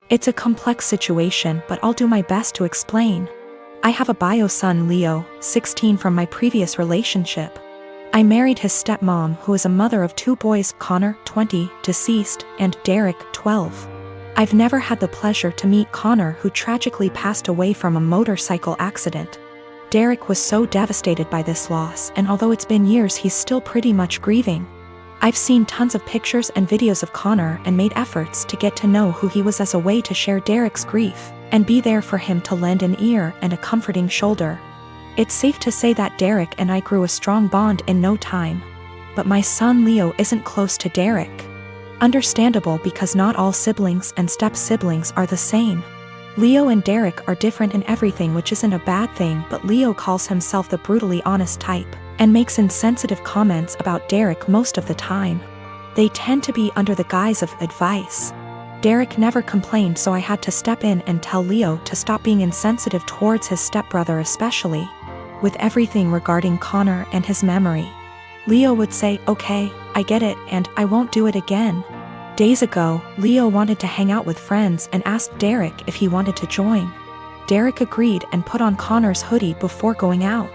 It's a complex situation, but I'll do my best to explain. I have a bio son, Leo, 16, from my previous relationship. I married his stepmom, who is a mother of 2 boys, Connor, 20, deceased, and Derek, 12. I've never had the pleasure to meet Connor, who tragically passed away from a motorcycle accident. Derek was so devastated by this loss, and although it's been years, he's still pretty much grieving. I've seen tons of pictures and videos of Connor and made efforts to get to know who he was as a way to share Derek's grief and be there for him, to lend an ear and a comforting shoulder. It's safe to say that Derek and I grew a strong bond in no time. But my son Leo isn't close to Derek. Understandable, because not all siblings and step-siblings are the same. Leo and Derek are different in everything, which isn't a bad thing, but Leo calls himself the brutally honest type and makes insensitive comments about Derek most of the time. They tend to be under the guise of advice. Derek never complained, so I had to step in and tell Leo to stop being insensitive towards his stepbrother, especially with everything regarding Connor and his memory. Leo would say, "Okay, I get it, and I won't do it again." Days ago, Leo wanted to hang out with friends and asked Derek if he wanted to join. Derek agreed and put on Connor's hoodie before going out.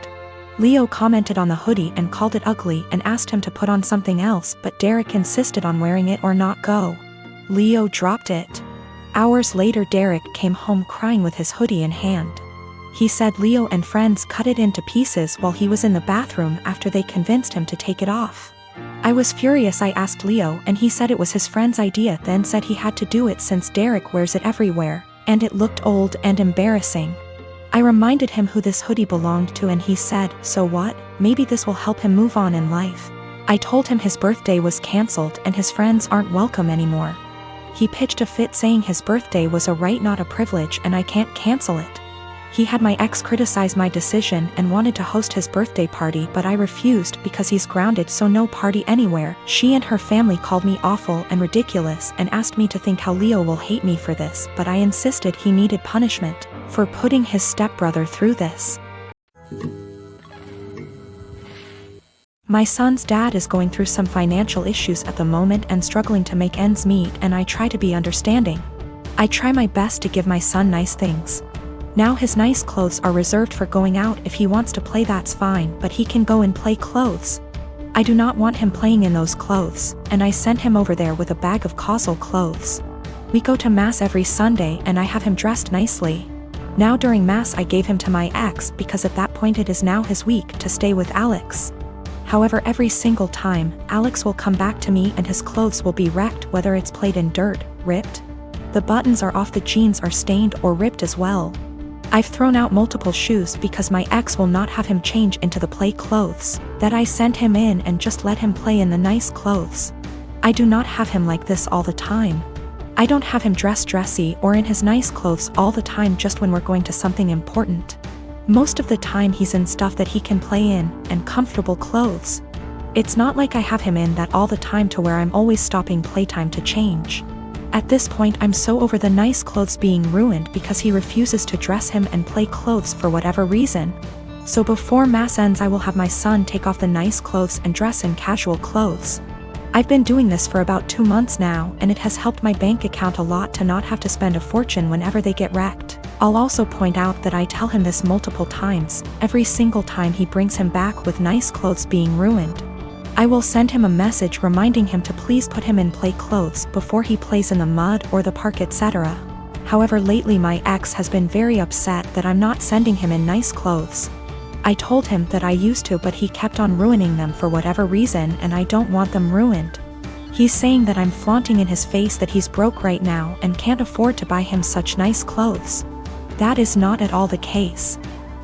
Leo commented on the hoodie and called it ugly and asked him to put on something else, but Derek insisted on wearing it or not go. Leo dropped it. Hours later, Derek came home crying with his hoodie in hand. He said Leo and friends cut it into pieces while he was in the bathroom after they convinced him to take it off. I was furious. I asked Leo, and he said it was his friend's idea, then said he had to do it since Derek wears it everywhere, and it looked old and embarrassing. I reminded him who this hoodie belonged to, and he said, "So what? Maybe this will help him move on in life." I told him his birthday was cancelled and his friends aren't welcome anymore. He pitched a fit saying his birthday was a right, not a privilege, and I can't cancel it. He had my ex criticize my decision and wanted to host his birthday party, but I refused because he's grounded, so no party anywhere. She and her family called me awful and ridiculous and asked me to think how Leo will hate me for this, but I insisted he needed punishment for putting his stepbrother through this. My son's dad is going through some financial issues at the moment and struggling to make ends meet, and I try to be understanding. I try my best to give my son nice things. Now his nice clothes are reserved for going out. If he wants to play, that's fine, but he can go and play clothes. I do not want him playing in those clothes, and I sent him over there with a bag of causal clothes. We go to mass every Sunday and I have him dressed nicely. Now during mass I gave him to my ex because at that point it is now his week to stay with Alex. However, every single time, Alex will come back to me and his clothes will be wrecked, whether it's played in dirt, ripped. The buttons are off, the jeans are stained or ripped as well. I've thrown out multiple shoes because my ex will not have him change into the play clothes that I sent him in and just let him play in the nice clothes. I do not have him like this all the time. I don't have him dressed dressy or in his nice clothes all the time, just when we're going to something important. Most of the time he's in stuff that he can play in and comfortable clothes. It's not like I have him in that all the time to where I'm always stopping playtime to change. At this point I'm so over the nice clothes being ruined because he refuses to dress him and play clothes for whatever reason. So before mass ends I will have my son take off the nice clothes and dress in casual clothes. I've been doing this for about 2 months now, and it has helped my bank account a lot to not have to spend a fortune whenever they get wrecked. I'll also point out that I tell him this multiple times, every single time he brings him back with nice clothes being ruined. I will send him a message reminding him to please put him in play clothes before he plays in the mud or the park, etc. However, lately my ex has been very upset that I'm not sending him in nice clothes. I told him that I used to, but he kept on ruining them for whatever reason, and I don't want them ruined. He's saying that I'm flaunting in his face that he's broke right now and can't afford to buy him such nice clothes. That is not at all the case.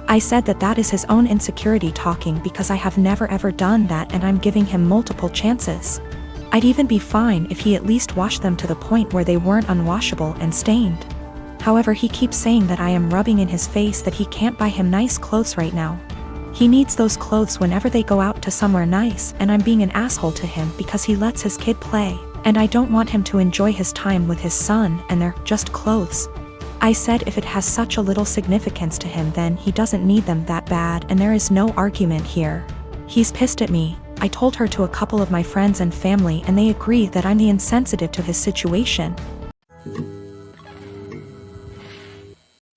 I said that that is his own insecurity talking because I have never ever done that, and I'm giving him multiple chances. I'd even be fine if he at least washed them to the point where they weren't unwashable and stained. However, he keeps saying that I am rubbing in his face that he can't buy him nice clothes right now. He needs those clothes whenever they go out to somewhere nice, and I'm being an asshole to him because he lets his kid play, and I don't want him to enjoy his time with his son and they're just clothes. I said if it has such a little significance to him then he doesn't need them that bad, and there is no argument here. He's pissed at me. I told her to a couple of my friends and family and they agree that I'm the insensitive to his situation.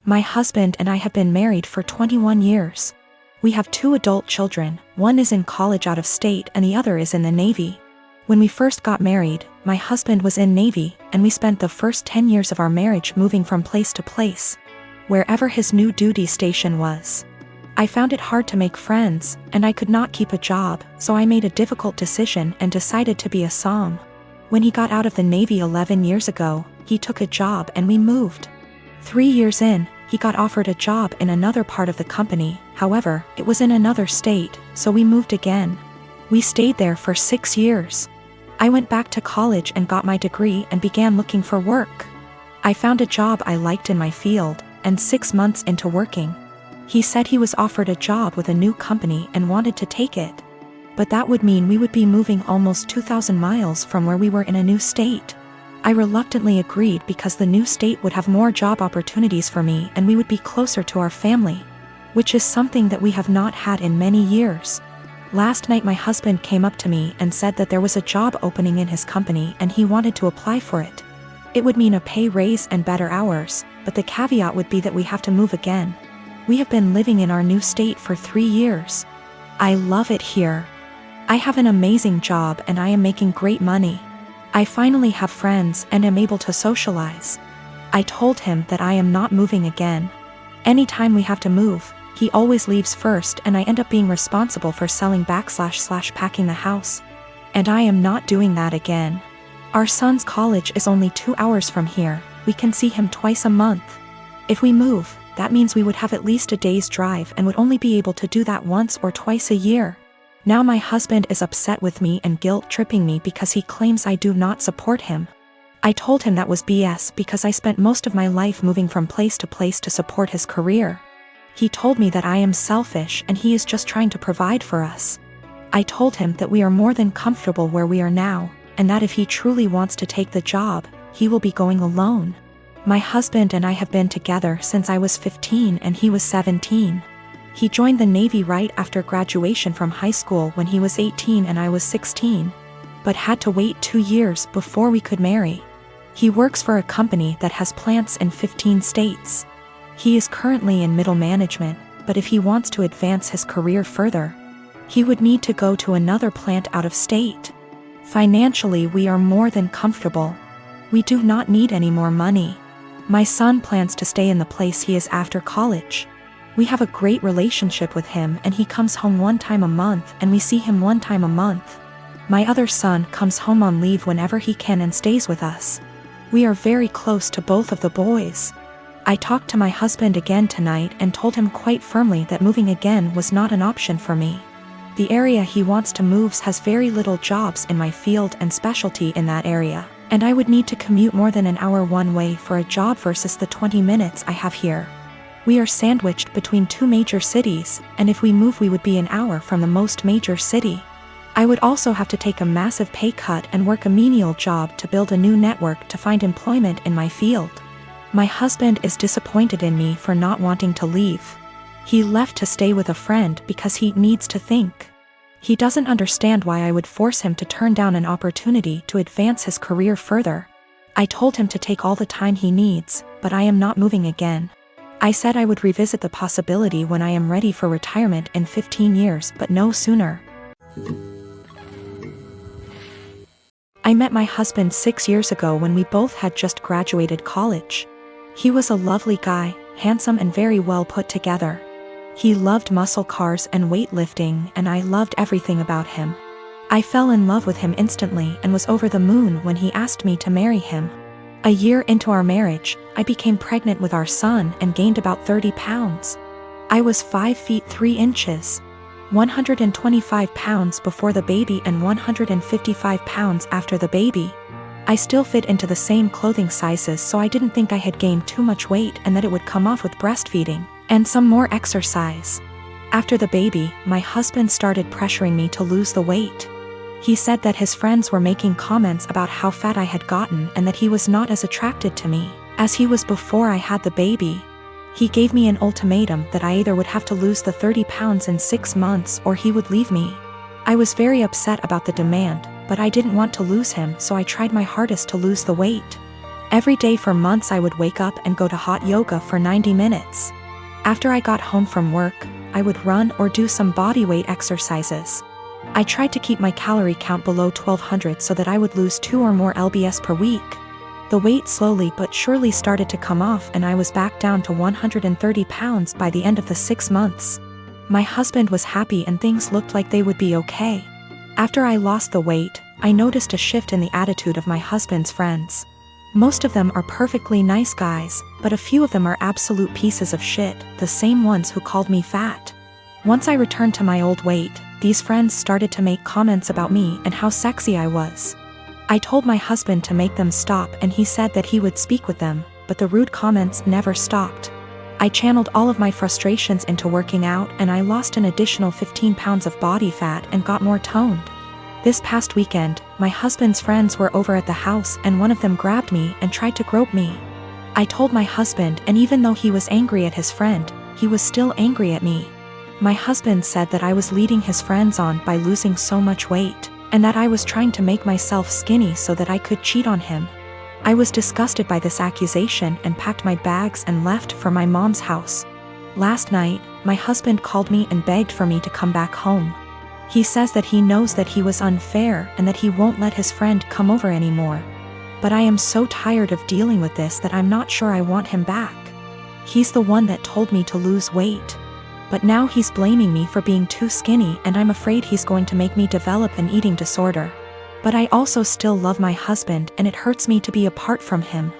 My husband and I have been married for 21 years. We have 2 adult children, one is in college out of state and the other is in the Navy. When we first got married, my husband was in Navy and we spent the first 10 years of our marriage moving from place to place, wherever his new duty station was. I found it hard to make friends, and I could not keep a job, so I made a difficult decision and decided to be a som. When he got out of the Navy 11 years ago, he took a job and we moved. 3 years in, he got offered a job in another part of the company, however, it was in another state, so we moved again. We stayed there for 6 years. I went back to college and got my degree and began looking for work. I found a job I liked in my field, and 6 months into working, he said he was offered a job with a new company and wanted to take it. But that would mean we would be moving almost 2,000 miles from where we were in a new state. I reluctantly agreed because the new state would have more job opportunities for me and we would be closer to our family, which is something that we have not had in many years. Last night my husband came up to me and said that there was a job opening in his company and he wanted to apply for it. It would mean a pay raise and better hours, but the caveat would be that we have to move again. We have been living in our new state for 3 years. I love it here. I have an amazing job and I am making great money. I finally have friends and am able to socialize. I told him that I am not moving again. Anytime we have to move, he always leaves first and I end up being responsible for selling / packing the house. And I am not doing that again. Our son's college is only 2 hours from here. We can see him twice a month. If we move, that means we would have at least a day's drive and would only be able to do that once or twice a year. Now my husband is upset with me and guilt-tripping me because he claims I do not support him. I told him that was BS because I spent most of my life moving from place to place to support his career. He told me that I am selfish and he is just trying to provide for us. I told him that we are more than comfortable where we are now, and that if he truly wants to take the job, he will be going alone. My husband and I have been together since I was 15 and he was 17. He joined the Navy right after graduation from high school when he was 18 and I was 16, but had to wait 2 years before we could marry. He works for a company that has plants in 15 states. He is currently in middle management, but if he wants to advance his career further, he would need to go to another plant out of state. Financially, we are more than comfortable. We do not need any more money. My son plans to stay in the place he is after college. We have a great relationship with him and he comes home 1 time a month and we see him 1 time a month. My other son comes home on leave whenever he can and stays with us. We are very close to both of the boys. I talked to my husband again tonight and told him quite firmly that moving again was not an option for me. The area he wants to move has very little jobs in my field and specialty in that area, and I would need to commute more than an hour one way for a job versus the 20 minutes I have here. We are sandwiched between 2 major cities, and if we move we would be an hour from the most major city. I would also have to take a massive pay cut and work a menial job to build a new network to find employment in my field. My husband is disappointed in me for not wanting to leave. He left to stay with a friend because he needs to think. He doesn't understand why I would force him to turn down an opportunity to advance his career further. I told him to take all the time he needs, but I am not moving again. I said I would revisit the possibility when I am ready for retirement in 15 years, but no sooner. I met my husband 6 years ago when we both had just graduated college. He was a lovely guy, handsome and very well put together. He loved muscle cars and weightlifting, and I loved everything about him. I fell in love with him instantly and was over the moon when he asked me to marry him. A year into our marriage, I became pregnant with our son and gained about 30 pounds. I was 5 feet 3 inches, 125 pounds before the baby and 155 pounds after the baby. I still fit into the same clothing sizes, so I didn't think I had gained too much weight and that it would come off with breastfeeding and some more exercise. After the baby, my husband started pressuring me to lose the weight. He said that his friends were making comments about how fat I had gotten and that he was not as attracted to me as he was before I had the baby. He gave me an ultimatum that I either would have to lose the 30 pounds in 6 months or he would leave me. I was very upset about the demand, but I didn't want to lose him, so I tried my hardest to lose the weight. Every day for months I would wake up and go to hot yoga for 90 minutes. After I got home from work, I would run or do some bodyweight exercises. I tried to keep my calorie count below 1200 so that I would lose 2 or more lbs per week. The weight slowly but surely started to come off and I was back down to 130 pounds by the end of the 6 months. My husband was happy and things looked like they would be okay. After I lost the weight, I noticed a shift in the attitude of my husband's friends. Most of them are perfectly nice guys, but a few of them are absolute pieces of shit, the same ones who called me fat. Once I returned to my old weight, these friends started to make comments about me and how sexy I was. I told my husband to make them stop and he said that he would speak with them, but the rude comments never stopped. I channeled all of my frustrations into working out and I lost an additional 15 pounds of body fat and got more toned. This past weekend, my husband's friends were over at the house and one of them grabbed me and tried to grope me. I told my husband, and even though he was angry at his friend, he was still angry at me. My husband said that I was leading his friends on by losing so much weight, and that I was trying to make myself skinny so that I could cheat on him. I was disgusted by this accusation and packed my bags and left for my mom's house. Last night, my husband called me and begged for me to come back home. He says that he knows that he was unfair and that he won't let his friend come over anymore. But I am so tired of dealing with this that I'm not sure I want him back. He's the one that told me to lose weight. But now he's blaming me for being too skinny and I'm afraid he's going to make me develop an eating disorder. But I also still love my husband and it hurts me to be apart from him.